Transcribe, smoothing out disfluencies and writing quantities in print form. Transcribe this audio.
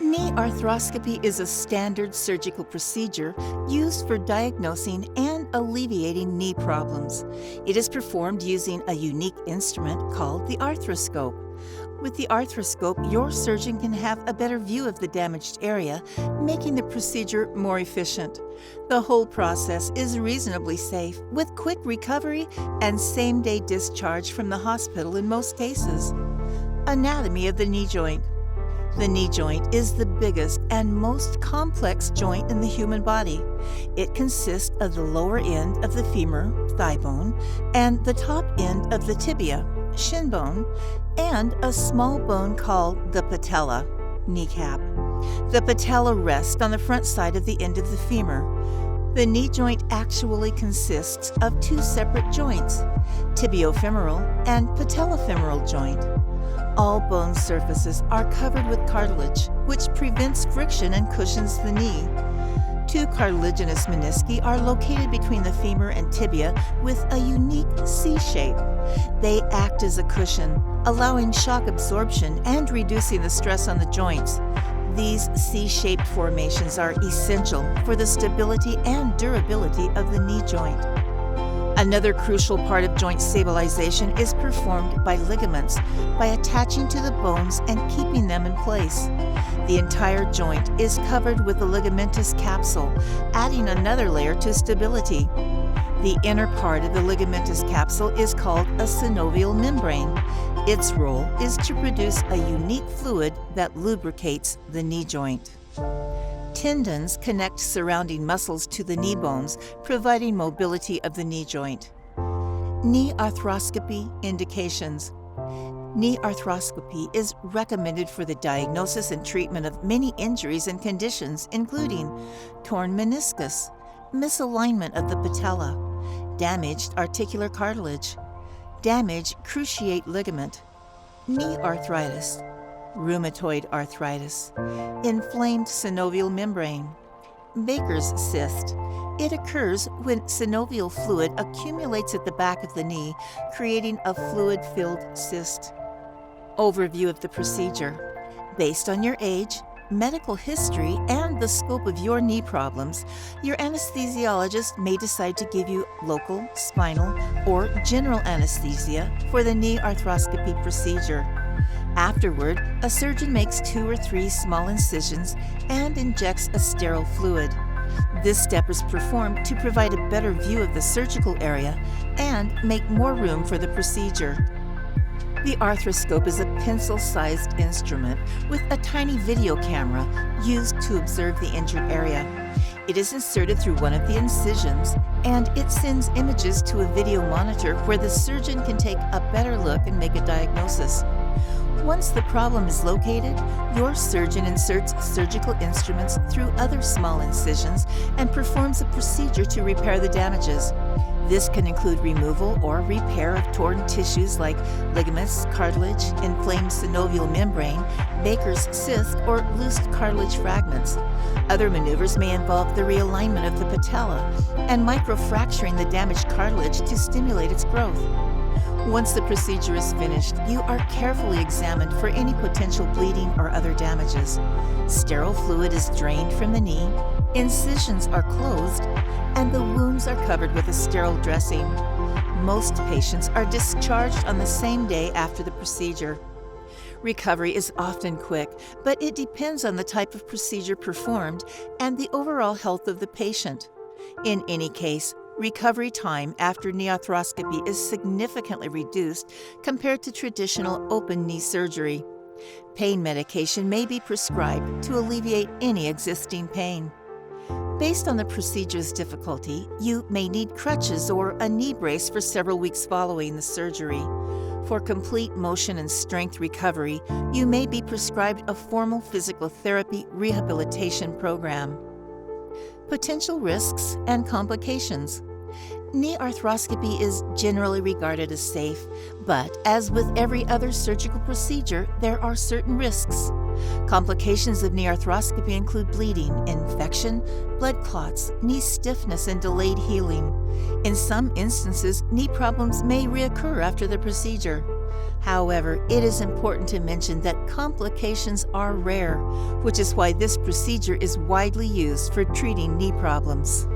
Knee arthroscopy is a standard surgical procedure used for diagnosing and alleviating knee problems. It is performed using a unique instrument called the arthroscope. With the arthroscope, your surgeon can have a better view of the damaged area, making the procedure more efficient. The whole process is reasonably safe, with quick recovery and same-day discharge from the hospital in most cases. Anatomy of the knee joint. The knee joint is the biggest and most complex joint in the human body. It consists of the lower end of the femur, thigh bone, and the top end of the tibia, shin bone, and a small bone called the patella, kneecap. The patella rests on the front side of the end of the femur. The knee joint actually consists of two separate joints, tibiofemoral and patellofemoral joint. All bone surfaces are covered with cartilage, which prevents friction and cushions the knee. Two cartilaginous menisci are located between the femur and tibia with a unique C shape. They act as a cushion, allowing shock absorption and reducing the stress on the joints. These C-shaped formations are essential for the stability and durability of the knee joint. Another crucial part of joint stabilization is performed by ligaments by attaching to the bones and keeping them in place. The entire joint is covered with a ligamentous capsule, adding another layer to stability. The inner part of the ligamentous capsule is called a synovial membrane. Its role is to produce a unique fluid that lubricates the knee joint. Tendons connect surrounding muscles to the knee bones, providing mobility of the knee joint. Knee arthroscopy indications. Knee arthroscopy is recommended for the diagnosis and treatment of many injuries and conditions, including torn meniscus, misalignment of the patella, damaged articular cartilage, damaged cruciate ligament, knee arthritis, rheumatoid arthritis, inflamed synovial membrane, Baker's cyst. It occurs when synovial fluid accumulates at the back of the knee, creating a fluid-filled cyst. Overview of the procedure. Based on your age, medical history, and the scope of your knee problems, your anesthesiologist may decide to give you local, spinal, or general anesthesia for the knee arthroscopy procedure. Afterward, a surgeon makes 2 or 3 small incisions and injects a sterile fluid. This step is performed to provide a better view of the surgical area and make more room for the procedure. The arthroscope is a pencil-sized instrument with a tiny video camera used to observe the injured area. It is inserted through one of the incisions, and it sends images to a video monitor where the surgeon can take a better look and make a diagnosis. Once the problem is located, your surgeon inserts surgical instruments through other small incisions and performs a procedure to repair the damages. This can include removal or repair of torn tissues like ligaments, cartilage, inflamed synovial membrane, Baker's cyst, or loose cartilage fragments. Other maneuvers may involve the realignment of the patella and microfracturing the damaged cartilage to stimulate its growth. Once the procedure is finished, you are carefully examined for any potential bleeding or other damages. Sterile fluid is drained from the knee, incisions are closed, and the wounds are covered with a sterile dressing. Most patients are discharged on the same day after the procedure. Recovery is often quick, but it depends on the type of procedure performed and the overall health of the patient. In any case, recovery time after knee arthroscopy is significantly reduced compared to traditional open knee surgery. Pain medication may be prescribed to alleviate any existing pain. Based on the procedure's difficulty, you may need crutches or a knee brace for several weeks following the surgery. For complete motion and strength recovery, you may be prescribed a formal physical therapy rehabilitation program. Potential risks and complications. Knee arthroscopy is generally regarded as safe, but as with every other surgical procedure, there are certain risks. Complications of knee arthroscopy include bleeding, infection, blood clots, knee stiffness, and delayed healing. In some instances, knee problems may reoccur after the procedure. However, it is important to mention that complications are rare, which is why this procedure is widely used for treating knee problems.